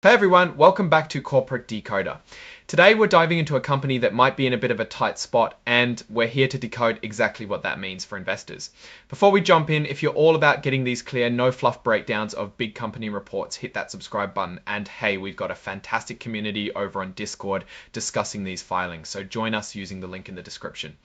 Hey everyone, welcome back to Corporate Decoder. Today we're diving into a company that might be in a bit of a tight spot, and we're here to decode exactly what that means for investors. Before we jump in, if you're all about getting these clear, no fluff breakdowns of big company reports, hit that subscribe button. And hey, we've got a fantastic community over on Discord discussing these filings, so join us using the link in the description.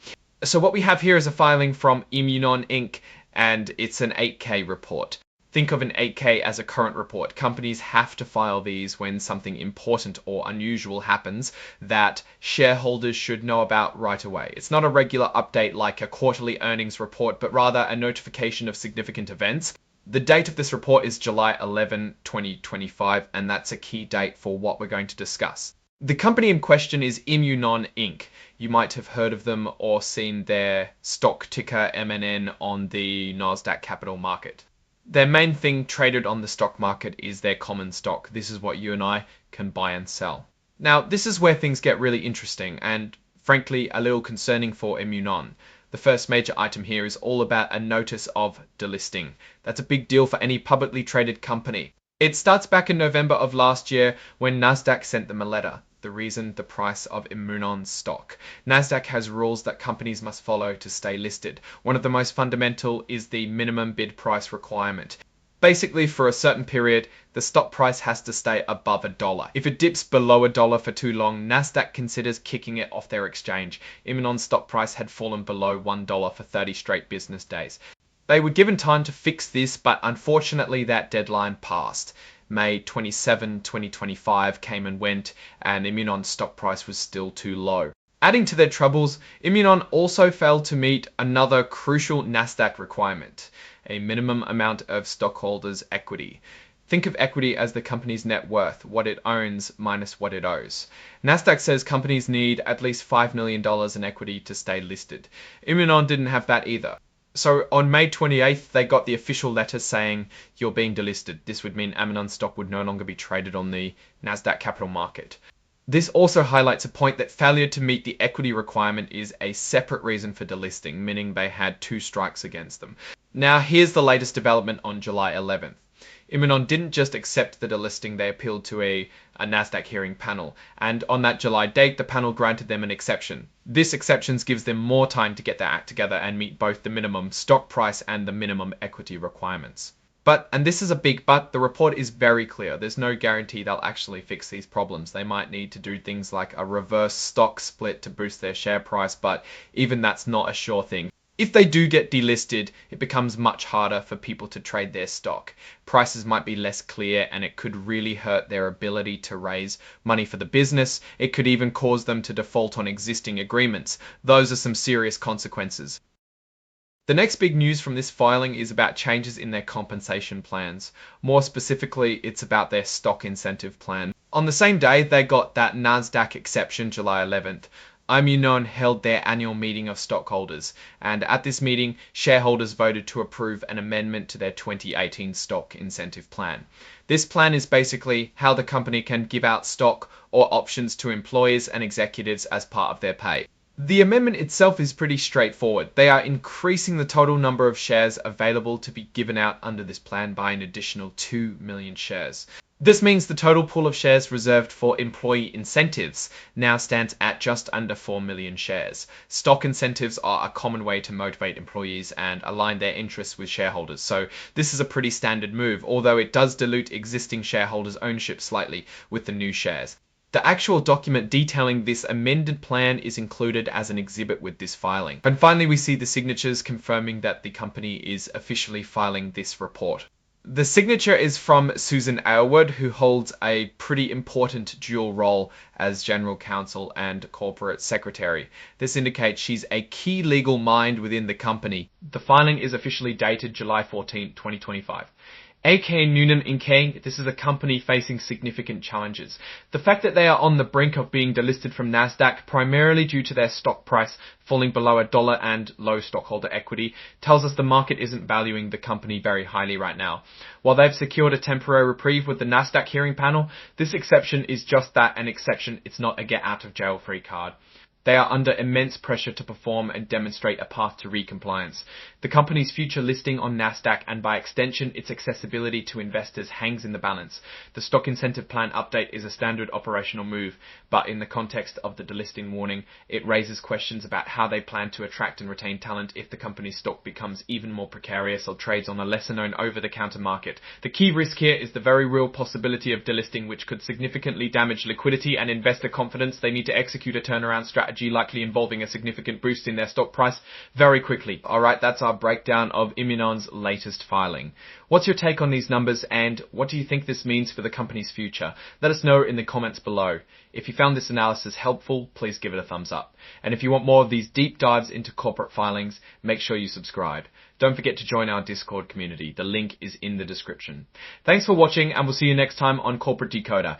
So what we have here is a filing from Imunon Inc., and it's an 8K report. Think of an 8K as a current report. Companies have to file these when something important or unusual happens that shareholders should know about right away. It's not a regular update like a quarterly earnings report, but rather a notification of significant events. The date of this report is July 11, 2025, and that's a key date for what we're going to discuss. The company in question is Imunon Inc. You might have heard of them or seen their stock ticker MNN on the Nasdaq Capital Market. Their main thing traded on the stock market is their common stock. This is what you and I can buy and sell. Now, this is where things get really interesting and, frankly, a little concerning for Imunon. The first major item here is all about a notice of delisting. That's a big deal for any publicly traded company. It starts back in November of last year when Nasdaq sent them a letter. The reason: the price of Imunon stock. Nasdaq has rules that companies must follow to stay listed. One of the most fundamental is the minimum bid price requirement. Basically, for a certain period, the stock price has to stay above $1. If it dips below $1 for too long, Nasdaq considers kicking it off their exchange. Imunon's stock price had fallen below $1 for 30 straight business days. They were given time to fix this, but unfortunately that deadline passed. May 27, 2025 came and went, and Imunon's stock price was still too low. Adding to their troubles, Imunon also failed to meet another crucial Nasdaq requirement: a minimum amount of stockholders' equity. Think of equity as the company's net worth, what it owns minus what it owes. Nasdaq says companies need at least $5 million in equity to stay listed. Imunon didn't have that either. So on May 28th, they got the official letter saying you're being delisted. This would mean Imunon stock would no longer be traded on the Nasdaq Capital Market. This also highlights a point that failure to meet the equity requirement is a separate reason for delisting, meaning they had two strikes against them. Now here's the latest development on July 11th. Imunon didn't just accept the delisting, they appealed to a Nasdaq hearing panel, and on that July date, the panel granted them an exception. This exception gives them more time to get their act together and meet both the minimum stock price and the minimum equity requirements. But, and this is a big but, the report is very clear. There's no guarantee they'll actually fix these problems. They might need to do things like a reverse stock split to boost their share price, but even that's not a sure thing. If they do get delisted, it becomes much harder for people to trade their stock. Prices might be less clear, and it could really hurt their ability to raise money for the business. It could even cause them to default on existing agreements. Those are some serious consequences. The next big news from this filing is about changes in their compensation plans. More specifically, it's about their stock incentive plan. On the same day, they got that Nasdaq exception, July 11th. Imunon held their annual meeting of stockholders, and at this meeting, shareholders voted to approve an amendment to their 2018 stock incentive plan. This plan is basically how the company can give out stock or options to employees and executives as part of their pay. The amendment itself is pretty straightforward. They are increasing the total number of shares available to be given out under this plan by an additional 2 million shares. This means the total pool of shares reserved for employee incentives now stands at just under 4 million shares. Stock incentives are a common way to motivate employees and align their interests with shareholders, so this is a pretty standard move, although it does dilute existing shareholders' ownership slightly with the new shares. The actual document detailing this amended plan is included as an exhibit with this filing. And finally, we see the signatures confirming that the company is officially filing this report. The signature is from Susan Aylward, who holds a pretty important dual role as General Counsel and Corporate Secretary. This indicates she's a key legal mind within the company. The filing is officially dated July 14, 2025. Imunon Inc., this is a company facing significant challenges. The fact that they are on the brink of being delisted from Nasdaq, primarily due to their stock price falling below $1 and low stockholder equity, tells us the market isn't valuing the company very highly right now. While they've secured a temporary reprieve with the Nasdaq hearing panel, this exception is just that, an exception. It's not a get out of jail free card. They are under immense pressure to perform and demonstrate a path to re-compliance. The company's future listing on Nasdaq and by extension its accessibility to investors hangs in the balance. The stock incentive plan update is a standard operational move, but in the context of the delisting warning, it raises questions about how they plan to attract and retain talent if the company's stock becomes even more precarious or trades on a lesser known over-the-counter market. The key risk here is the very real possibility of delisting, which could significantly damage liquidity and investor confidence. They need to execute a turnaround strategy, likely involving a significant boost in their stock price very quickly. Alright, that's our breakdown of Imunon's latest filing. What's your take on these numbers, and what do you think this means for the company's future? Let us know in the comments below. If you found this analysis helpful, please give it a thumbs up. And if you want more of these deep dives into corporate filings, make sure you subscribe. Don't forget to join our Discord community. The link is in the description. Thanks for watching, and we'll see you next time on Corporate Decoder.